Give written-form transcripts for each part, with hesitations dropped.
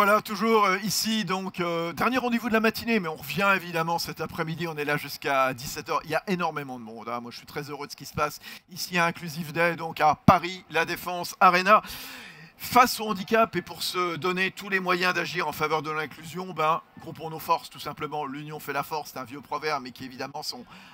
Voilà, toujours ici, donc dernier rendez-vous de la matinée, mais on revient évidemment cet après-midi, on est là jusqu'à 17h. Il y a énormément de monde, hein. Moi je suis très heureux de ce qui se passe ici à Inclusive Day, donc à Paris, La Défense Arena. Face au handicap et pour se donner tous les moyens d'agir en faveur de l'inclusion, groupons nos forces tout simplement. L'union fait la force, c'est un vieux proverbe, mais qui évidemment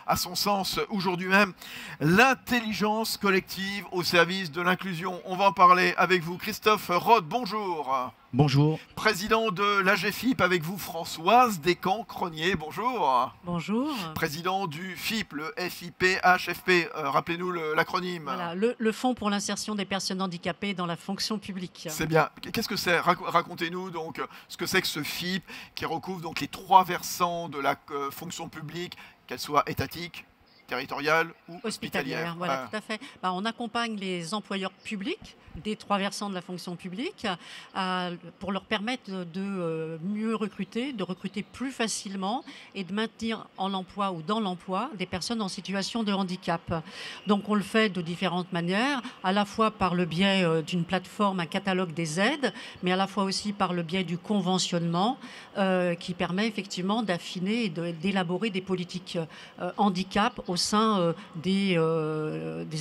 a son sens aujourd'hui même. L'intelligence collective au service de l'inclusion. On va en parler avec vous. Christophe Rode, bonjour. Bonjour. Président de l'AGFIP, avec vous Françoise Descamps-Cronier, bonjour. Bonjour. Président du FIP, le FIP-HFP, rappelez-nous l'acronyme. Voilà, le Fonds pour l'insertion des personnes handicapées dans la fonction publique. C'est bien. Qu'est-ce que c'est? Racontez-nous donc ce que c'est que ce FIP qui recouvre donc les trois versants de la fonction publique, qu'elle soit étatique, territoriale ou hospitalière. Voilà, tout à fait. On accompagne les employeurs publics des trois versants de la fonction publique pour leur permettre de mieux recruter, de recruter plus facilement et de maintenir en emploi ou dans l'emploi des personnes en situation de handicap. Donc on le fait de différentes manières, à la fois par le biais d'une plateforme, un catalogue des aides, mais à la fois aussi par le biais du conventionnement qui permet effectivement d'affiner et d'élaborer des politiques handicap au sein des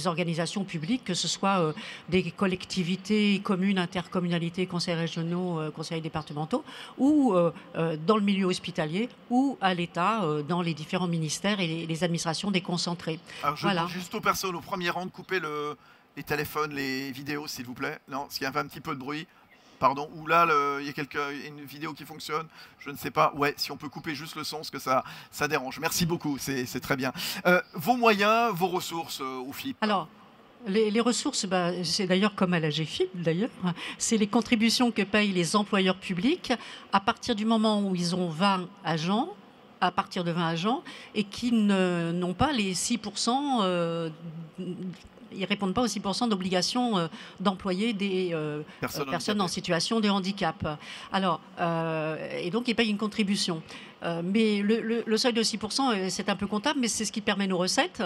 organisations publiques, que ce soit des collectivités, communes, intercommunalités, conseils régionaux, conseils départementaux, ou dans le milieu hospitalier, ou à l'État, dans les différents ministères et les administrations déconcentrées. Alors je demande juste aux personnes au premier rang de couper les téléphones, les vidéos, s'il vous plaît. Non, s'il y avait un petit peu de bruit. Pardon, ou là, il y a une vidéo qui fonctionne, je ne sais pas. Ouais, si on peut couper juste le son, parce que ça dérange. Merci beaucoup, c'est très bien. Vos moyens, vos ressources au FIP. Alors, les ressources, c'est d'ailleurs comme à la GFIP, d'ailleurs, c'est les contributions que payent les employeurs publics à partir du moment où ils ont 20 agents, à partir de 20 agents, et qui n'ont pas les 6%... ils ne répondent pas aux 6% d'obligation d'employer des personnes en situation de handicap. Alors, et donc, ils payent une contribution. Mais le seuil de 6%, c'est un peu comptable, mais c'est ce qui permet nos recettes.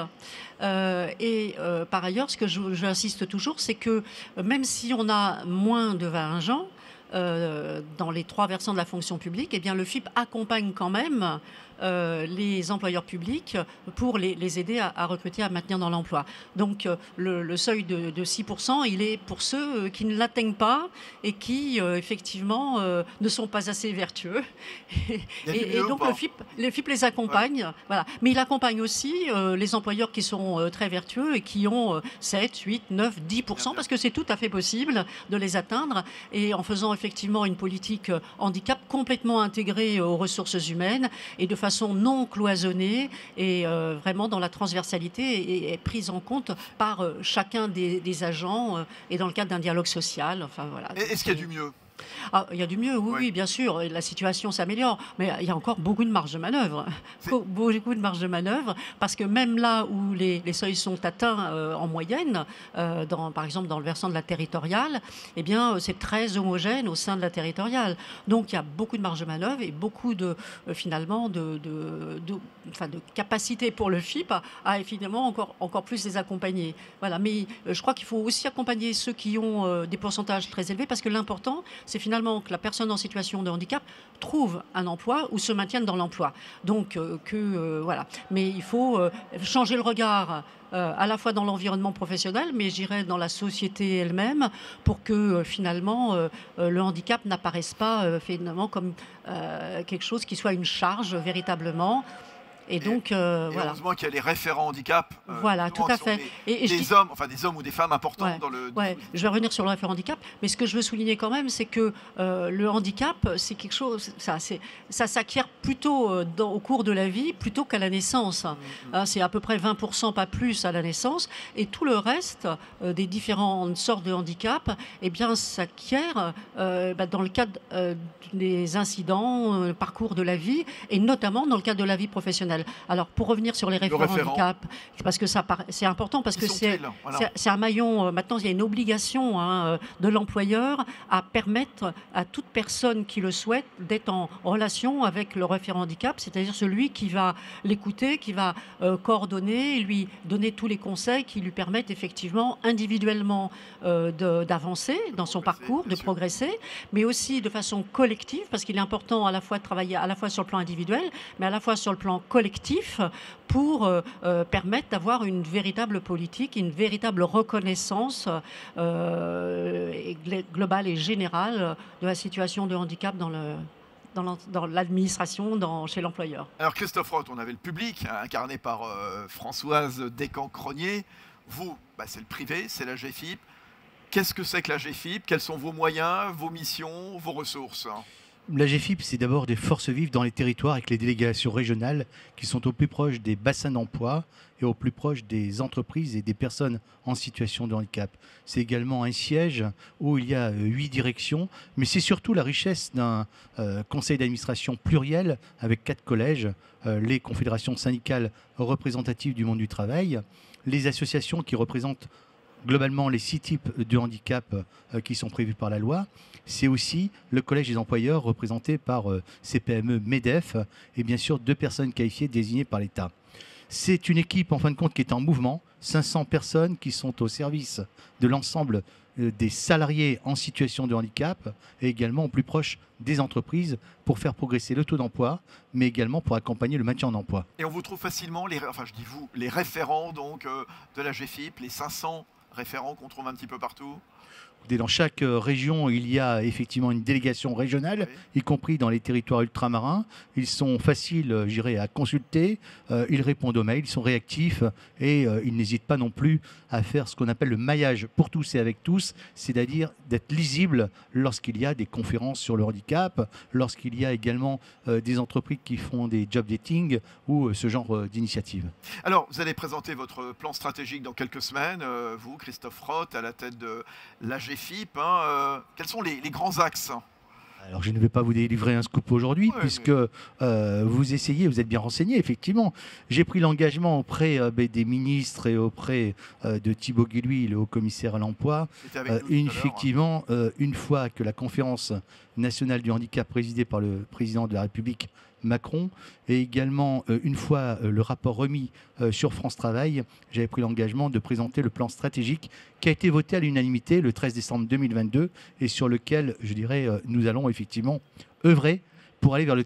Par ailleurs, ce que j'insiste toujours, c'est que même si on a moins de 20 agents, dans les trois versants de la fonction publique, eh bien, le FIP accompagne quand même les employeurs publics pour les aider à recruter, à maintenir dans l'emploi. Donc le seuil de 6%, il est pour ceux qui ne l'atteignent pas et qui effectivement ne sont pas assez vertueux. Et donc le FIP les accompagne. Ouais. Voilà. Mais il accompagne aussi les employeurs qui sont très vertueux et qui ont 7, 8, 9, 10%, parce que c'est tout à fait possible de les atteindre, et en faisant effectivement une politique handicap complètement intégrée aux ressources humaines et de façon non cloisonnée et vraiment dans la transversalité et prise en compte par chacun des agents et dans le cadre d'un dialogue social. Enfin, voilà. Est-ce qu'il y a du mieux ? Il y a du mieux, oui, bien sûr. La situation s'améliore, mais il y a encore beaucoup de marge de manœuvre. Beaucoup de marge de manœuvre, parce que même là où les seuils sont atteints en moyenne, par exemple dans le versant de la territoriale, eh bien, c'est très homogène au sein de la territoriale. Donc il y a beaucoup de marge de manœuvre et beaucoup finalement de capacité pour le FIP à finalement encore plus les accompagner. Voilà. Mais je crois qu'il faut aussi accompagner ceux qui ont des pourcentages très élevés, parce que l'important, c'est finalement que la personne en situation de handicap trouve un emploi ou se maintienne dans l'emploi. Donc, voilà. Mais il faut changer le regard à la fois dans l'environnement professionnel, mais j'irais dans la société elle-même, pour que finalement le handicap n'apparaisse pas finalement comme quelque chose qui soit une charge véritablement. Et donc, voilà. Heureusement qu'il y a les référents handicap. Voilà, tout à fait. Des hommes ou des femmes importants dans le... Je vais revenir sur le référent handicap, mais ce que je veux souligner quand même, c'est que le handicap, c'est quelque chose, ça s'acquiert plutôt au cours de la vie, plutôt qu'à la naissance. C'est à peu près 20%, pas plus, à la naissance, et tout le reste des différentes sortes de handicap, eh bien, s'acquiert dans le cadre des incidents, parcours de la vie, et notamment dans le cadre de la vie professionnelle. individuel. Alors, pour revenir sur les référents handicap, parce que c'est important, parce que c'est un maillon. Maintenant, il y a une obligation de l'employeur à permettre à toute personne qui le souhaite d'être en relation avec le référent handicap, c'est-à-dire celui qui va l'écouter, qui va coordonner, lui donner tous les conseils qui lui permettent effectivement individuellement d'avancer dans son parcours, de progresser, mais aussi de façon collective, parce qu'il est important à la fois de travailler à la fois sur le plan individuel, mais à la fois sur le plan collectif pour permettre d'avoir une véritable politique, une véritable reconnaissance globale et générale de la situation de handicap dans l'administration, chez l'employeur. Alors Christophe Roth, on avait le public, incarné par Françoise Descamps-Cronier. Vous, c'est le privé, c'est la GFIP. Qu'est-ce que c'est que la GFIP? Quels sont vos moyens, vos missions, vos ressources? La GFIP, c'est d'abord des forces vives dans les territoires avec les délégations régionales qui sont au plus proche des bassins d'emploi et au plus proche des entreprises et des personnes en situation de handicap. C'est également un siège où il y a 8 directions, mais c'est surtout la richesse d'un conseil d'administration pluriel avec 4 collèges, les confédérations syndicales représentatives du monde du travail, les associations qui représentent globalement les 6 types de handicap qui sont prévus par la loi. C'est aussi le collège des employeurs représenté par CPME MEDEF et bien sûr 2 personnes qualifiées désignées par l'État. C'est une équipe en fin de compte qui est en mouvement, 500 personnes qui sont au service de l'ensemble des salariés en situation de handicap et également au plus proche des entreprises pour faire progresser le taux d'emploi, mais également pour accompagner le maintien en emploi. Et on vous trouve facilement, les référents donc, de la GFIP, les 500 référents qu'on trouve un petit peu partout? Dans chaque région, il y a effectivement une délégation régionale, y compris dans les territoires ultramarins. Ils sont faciles, à consulter, ils répondent aux mails, ils sont réactifs et ils n'hésitent pas non plus à faire ce qu'on appelle le maillage pour tous et avec tous, c'est-à-dire d'être lisible lorsqu'il y a des conférences sur le handicap, lorsqu'il y a également des entreprises qui font des job dating ou ce genre d'initiatives. Alors, vous allez présenter votre plan stratégique dans quelques semaines, vous, Christophe Roth, à la tête de la GFIP. Quels sont les grands axes? Alors, je ne vais pas vous délivrer un scoop aujourd'hui, puisque vous essayez, vous êtes bien renseigné, effectivement. J'ai pris l'engagement auprès des ministres et auprès de Thibaut Guilluy, le haut-commissaire à l'emploi. Effectivement, une fois que la conférence nationale du handicap présidée par le président de la République, Macron, et également une fois le rapport remis sur France Travail, j'avais pris l'engagement de présenter le plan stratégique qui a été voté à l'unanimité le 13 décembre 2022 et sur lequel, nous allons effectivement œuvrer pour aller vers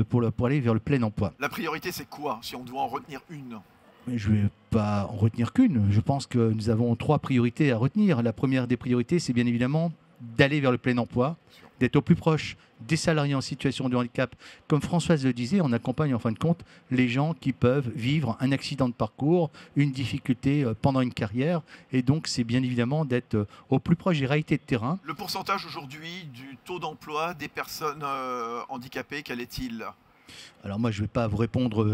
pour aller vers le plein emploi. La priorité, c'est quoi, si on doit en retenir une? Je ne vais pas en retenir qu'une. Je pense que nous avons 3 priorités à retenir. La première des priorités, c'est bien évidemment d'aller vers le plein emploi, d'être au plus proche des salariés en situation de handicap. Comme Françoise le disait, on accompagne en fin de compte les gens qui peuvent vivre un accident de parcours, une difficulté pendant une carrière. Et donc, c'est bien évidemment d'être au plus proche des réalités de terrain. Le pourcentage aujourd'hui du taux d'emploi des personnes handicapées, quel est-il ? Alors moi, je ne vais pas vous répondre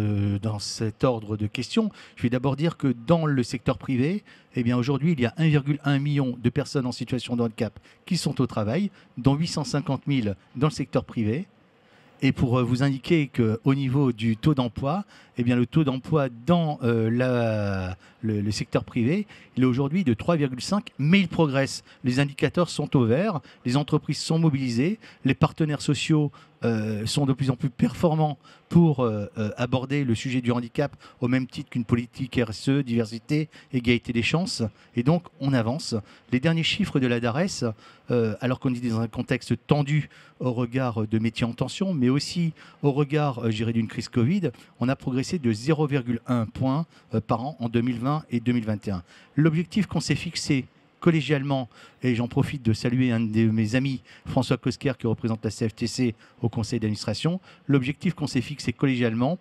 dans cet ordre de questions. Je vais d'abord dire que dans le secteur privé, aujourd'hui, il y a 1,1 million de personnes en situation de handicap qui sont au travail, dont 850 000 dans le secteur privé. Et pour vous indiquer qu'au niveau du taux d'emploi, le taux d'emploi dans le secteur privé, il est aujourd'hui de 3,5, mais il progresse. Les indicateurs sont au vert, les entreprises sont mobilisées, les partenaires sociaux sont de plus en plus performants pour aborder le sujet du handicap au même titre qu'une politique RSE, diversité, égalité des chances. Et donc, on avance. Les derniers chiffres de la DARES, alors qu'on est dans un contexte tendu au regard de métiers en tension, mais aussi au regard, d'une crise Covid, on a progressé de 0,1 point par an en 2020 et 2021. L'objectif qu'on s'est fixé collégialement, et j'en profite de saluer un de mes amis, François Cosquer, qui représente la CFTC au conseil d'administration. L'objectif qu'on s'est fixé collégialement,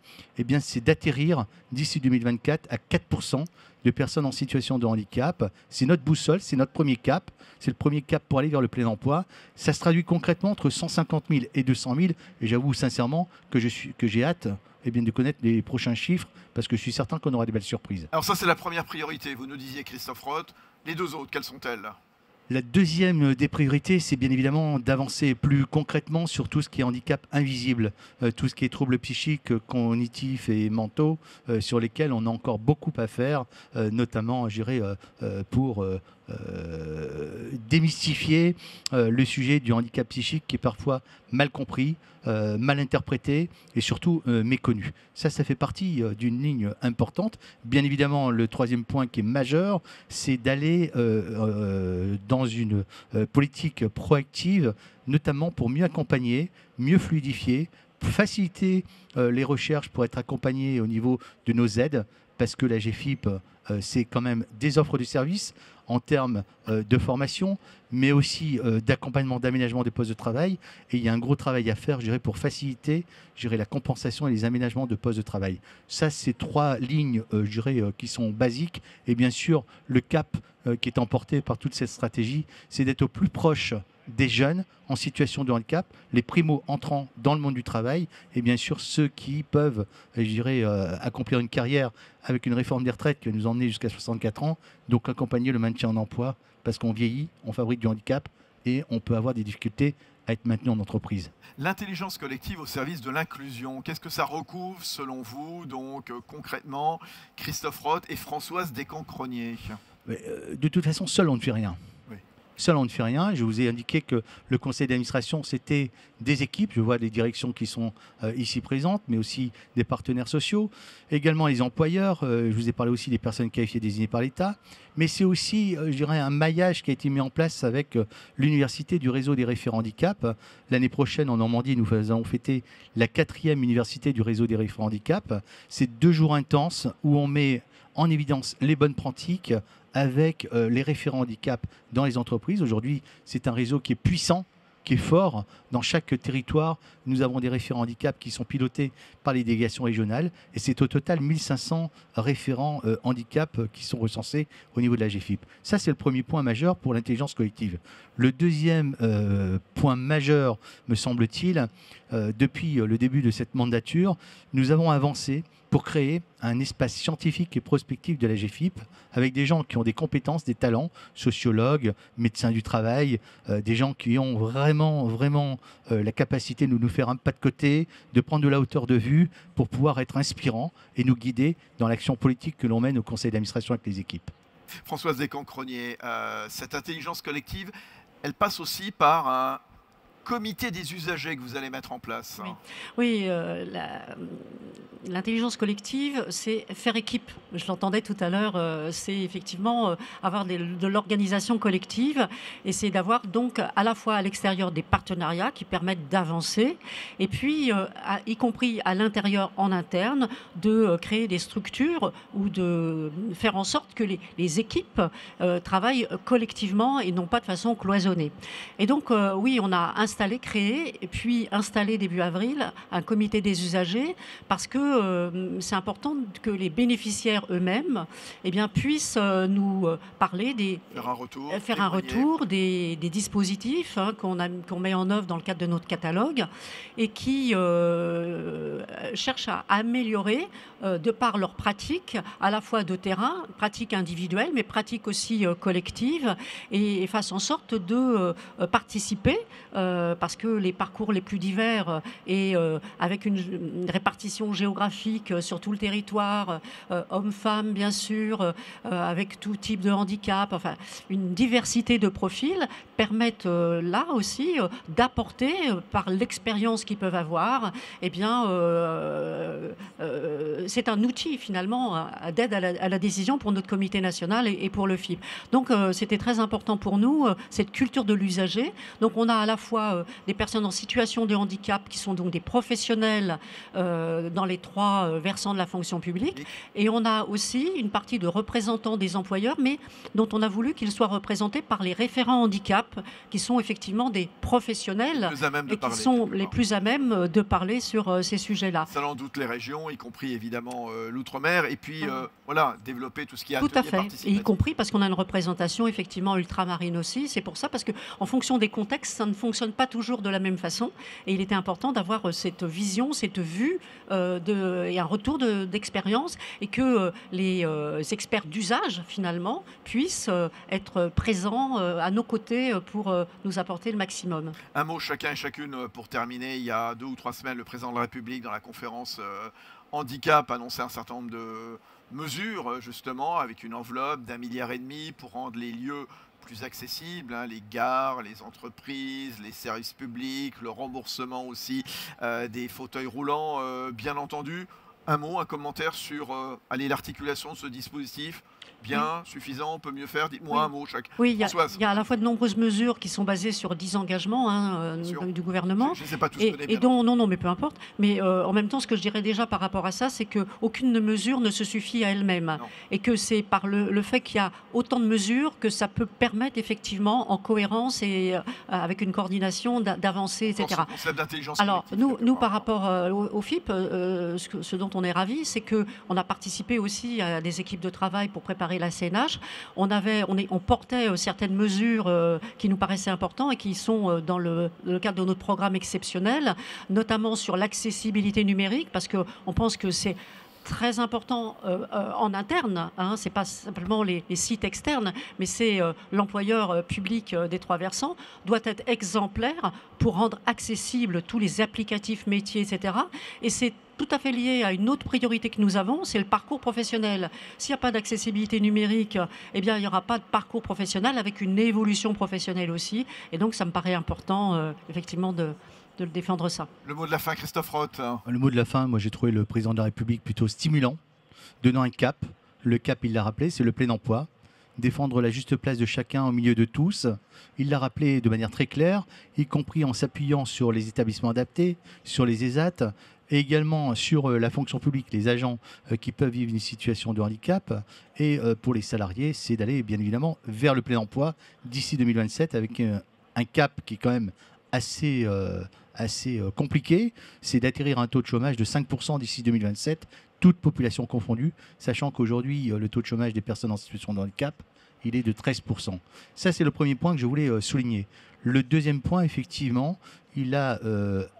c'est d'atterrir d'ici 2024 à 4% de personnes en situation de handicap. C'est notre boussole, c'est notre premier cap. C'est le premier cap pour aller vers le plein emploi. Ça se traduit concrètement entre 150 000 et 200 000. Et j'avoue sincèrement que j'ai hâte de connaître les prochains chiffres, parce que je suis certain qu'on aura des belles surprises. Alors ça, c'est la première priorité. Vous nous disiez, Christophe Roth. Les 2 autres, quelles sont-elles ? La deuxième des priorités, c'est bien évidemment d'avancer plus concrètement sur tout ce qui est handicap invisible, tout ce qui est troubles psychiques, cognitifs et mentaux, sur lesquels on a encore beaucoup à faire, notamment, je dirais, pour démystifier le sujet du handicap psychique qui est parfois mal compris, mal interprété et surtout méconnu. Ça fait partie d'une ligne importante. Bien évidemment, le troisième point qui est majeur, c'est d'aller dans une politique proactive, notamment pour mieux accompagner, mieux fluidifier, faciliter les recherches pour être accompagnés au niveau de nos aides, parce que la GFIP, c'est quand même des offres de services en termes de formation, mais aussi d'accompagnement, d'aménagement des postes de travail. Et il y a un gros travail à faire, je dirais, pour faciliter, je dirais, la compensation et les aménagements de postes de travail. Ça, c'est trois lignes, je dirais, qui sont basiques. Et bien sûr, le cap qui est emporté par toute cette stratégie, c'est d'être au plus proche des jeunes en situation de handicap, les primo-entrants dans le monde du travail et bien sûr ceux qui peuvent, je dirais, accomplir une carrière avec une réforme des retraites qui va nous emmener jusqu'à 64 ans, donc accompagner le maintien en emploi parce qu'on vieillit, on fabrique du handicap et on peut avoir des difficultés à être maintenu en entreprise. L'intelligence collective au service de l'inclusion, qu'est-ce que ça recouvre selon vous, donc concrètement, Christophe Roth et Françoise Descamps-Cronier? De toute façon, seul on ne fait rien. Seul, on ne fait rien. Je vous ai indiqué que le conseil d'administration, c'était des équipes. Je vois des directions qui sont ici présentes, mais aussi des partenaires sociaux. Également les employeurs. Je vous ai parlé aussi des personnes qualifiées désignées par l'État. Mais c'est aussi, je dirais, un maillage qui a été mis en place avec l'université du réseau des référents handicap. L'année prochaine, en Normandie, nous allons fêter la 4e université du réseau des référents handicap. C'est 2 jours intenses où on met en évidence les bonnes pratiques avec les référents handicap dans les entreprises. Aujourd'hui, c'est un réseau qui est puissant, qui est fort. Dans chaque territoire, nous avons des référents handicap qui sont pilotés par les délégations régionales. Et c'est au total 1500 référents handicap qui sont recensés au niveau de la GFIP. Ça, c'est le premier point majeur pour l'intelligence collective. Le deuxième point majeur, me semble-t-il, depuis le début de cette mandature, nous avons avancé pour créer un espace scientifique et prospectif de la GFIP avec des gens qui ont des compétences, des talents, sociologues, médecins du travail, des gens qui ont vraiment la capacité de nous faire un pas de côté, de prendre de la hauteur de vue pour pouvoir être inspirants et nous guider dans l'action politique que l'on mène au conseil d'administration avec les équipes. Françoise Descamps-Cronier, cette intelligence collective, elle passe aussi par un comité des usagers que vous allez mettre en place. Oui, l'intelligence collective, c'est faire équipe. Je l'entendais tout à l'heure, c'est effectivement avoir de l'organisation collective et c'est d'avoir donc à la fois à l'extérieur des partenariats qui permettent d'avancer et puis, y compris à l'intérieur, en interne, de créer des structures ou de faire en sorte que les équipes travaillent collectivement et non pas de façon cloisonnée. Et donc, oui, on a créé et puis installé début avril un comité des usagers parce que c'est important que les bénéficiaires eux-mêmes puissent nous parler faire un retour des dispositifs qu'on met en œuvre dans le cadre de notre catalogue et qui cherchent à améliorer de par leurs pratiques à la fois de terrain, pratiques individuelles mais pratiques aussi collectives et fassent en sorte de participer parce que les parcours les plus divers et avec une répartition géographique sur tout le territoire, hommes-femmes bien sûr, avec tout type de handicap, enfin une diversité de profils permettent là aussi d'apporter par l'expérience qu'ils peuvent avoir, c'est un outil finalement d'aide à la décision pour notre comité national et pour le FIP. Donc c'était très important pour nous cette culture de l'usager. Donc on a à la fois des personnes en situation de handicap qui sont donc des professionnels dans les 3 versants de la fonction publique et on a aussi une partie de représentants des employeurs mais dont on a voulu qu'ils soient représentés par les référents handicap qui sont effectivement des professionnels et qui sont les plus à même de parler sur ces sujets-là. Ça en doute les régions, y compris évidemment évidemment l'outre-mer, et puis voilà, développer tout ce qui est Tout à atelier fait, et participatif. y compris parce qu'on a une représentation effectivement ultramarine aussi. C'est pour ça, parce qu'en fonction des contextes, ça ne fonctionne pas toujours de la même façon. Et il était important d'avoir cette vision, cette vue et un retour d'expérience, et que les experts d'usage finalement puissent être présents à nos côtés pour nous apporter le maximum. Un mot chacun et chacune pour terminer. Il y a 2 ou 3 semaines, le président de la République, dans la conférence handicap, annonçait un certain nombre de mesures, justement, avec une enveloppe d'1,5 milliard pour rendre les lieux plus accessibles, hein, les gares, les entreprises, les services publics, le remboursement aussi des fauteuils roulants, bien entendu. Un mot, un commentaire sur l'articulation de ce dispositif. Bien, suffisant, on peut mieux faire. Dites-moi un mot chaque. Oui, Françoise. il y a à la fois de nombreuses mesures qui sont basées sur 10 engagements du gouvernement. Je ne sais pas tous donner, Et dont, non, mais peu importe. Mais en même temps, ce que je dirais déjà par rapport à ça, c'est qu'aucune mesure ne se suffit à elle-même. Et que c'est par le fait qu'il y a autant de mesures que ça peut permettre effectivement, en cohérence et avec une coordination, d'avancer, etc. Concept d'intelligence Alors, collective, nous, par rapport au FIP, ce dont on est ravis, c'est qu'on a participé aussi à des équipes de travail pour préparer la CNH. On portait certaines mesures qui nous paraissaient importantes et qui sont dans le cadre de notre programme exceptionnel, notamment sur l'accessibilité numérique, parce qu'on pense que c'est très important en interne, hein, c'est pas simplement les sites externes, mais c'est l'employeur public des trois versants doit être exemplaire pour rendre accessibles tous les applicatifs métiers, etc. Et c'est tout à fait lié à une autre priorité que nous avons, c'est le parcours professionnel. S'il n'y a pas d'accessibilité numérique, eh bien, il n'y aura pas de parcours professionnel avec une évolution professionnelle aussi. Et donc, ça me paraît important, effectivement, de le défendre ça. Le mot de la fin, Christophe Roth. Le mot de la fin, moi j'ai trouvé le président de la République plutôt stimulant, donnant un cap. Le cap, il l'a rappelé, c'est le plein emploi. Défendre la juste place de chacun au milieu de tous. Il l'a rappelé de manière très claire, y compris en s'appuyant sur les établissements adaptés, sur les ESAT, et également sur la fonction publique, les agents qui peuvent vivre une situation de handicap. Et pour les salariés, c'est d'aller bien évidemment vers le plein emploi d'ici 2027 avec un cap qui est quand même assez compliqué, c'est d'atterrir un taux de chômage de 5% d'ici 2027, toute population confondue, sachant qu'aujourd'hui, le taux de chômage des personnes en situation de handicap, il est de 13%. Ça, c'est le premier point que je voulais souligner. Le deuxième point, effectivement, il a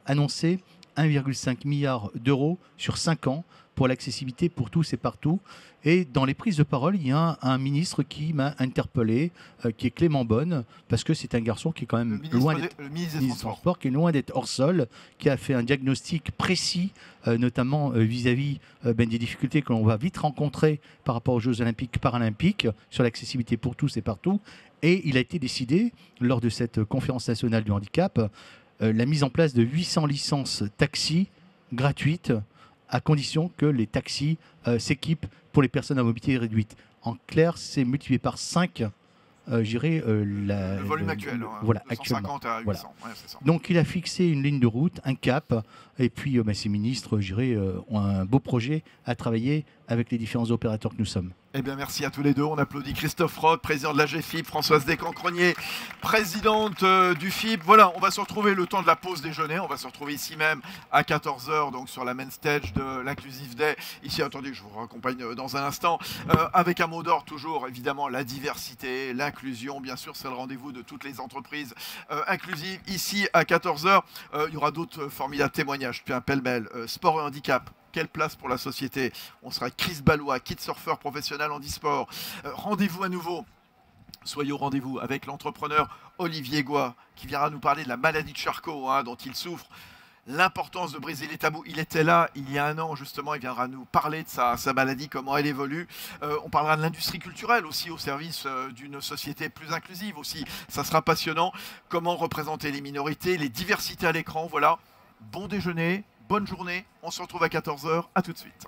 annoncé 1,5 milliard d'euros sur 5 ans pour l'accessibilité pour tous et partout. Et dans les prises de parole, il y a un ministre qui m'a interpellé, qui est Clément Beaune, parce que c'est un garçon qui est quand même loin d'être ministre des Transports, qui est loin d'être hors sol, qui a fait un diagnostic précis, notamment vis-à-vis des difficultés que l'on va vite rencontrer par rapport aux Jeux Olympiques, Paralympiques, sur l'accessibilité pour tous et partout. Et il a été décidé, lors de cette conférence nationale du handicap, la mise en place de 800 licences taxis gratuites, à condition que les taxis s'équipent pour les personnes à mobilité réduite. En clair, c'est multiplié par 5, le volume actuel, voilà, 250 à 800. Voilà. Ouais, c'est ça. Donc il a fixé une ligne de route, un cap, et puis ces ministres, ont un beau projet à travailler avec les différents opérateurs que nous sommes. Eh bien, merci à tous les deux. On applaudit Christophe Roth, président de la GFIP, Françoise Descancrenier, présidente du FIP. Voilà, on va se retrouver le temps de la pause déjeuner. On va se retrouver ici même à 14 h, donc sur la main stage de l'Inclusive Day. Ici, attendez, je vous raccompagne dans un instant. Avec un mot d'ordre, toujours, évidemment, la diversité, l'inclusion. Bien sûr, c'est le rendez-vous de toutes les entreprises inclusives. Ici, à 14 h, il y aura d'autres formidables témoignages. Puis un pêle-mêle, sport et handicap. Quelle place pour la société? On sera avec Chris Ballois, kitesurfeur professionnel handisport. Rendez-vous à nouveau. Soyez au rendez-vous avec l'entrepreneur Olivier Goy, qui viendra nous parler de la maladie de Charcot, dont il souffre. L'importance de briser les tabous. Il était là il y a un an, justement. Il viendra nous parler de sa maladie, comment elle évolue. On parlera de l'industrie culturelle aussi, au service d'une société plus inclusive aussi. Ça sera passionnant. Comment représenter les minorités, les diversités à l'écran. Voilà. Bon déjeuner. Bonne journée, on se retrouve à 14 h, à tout de suite.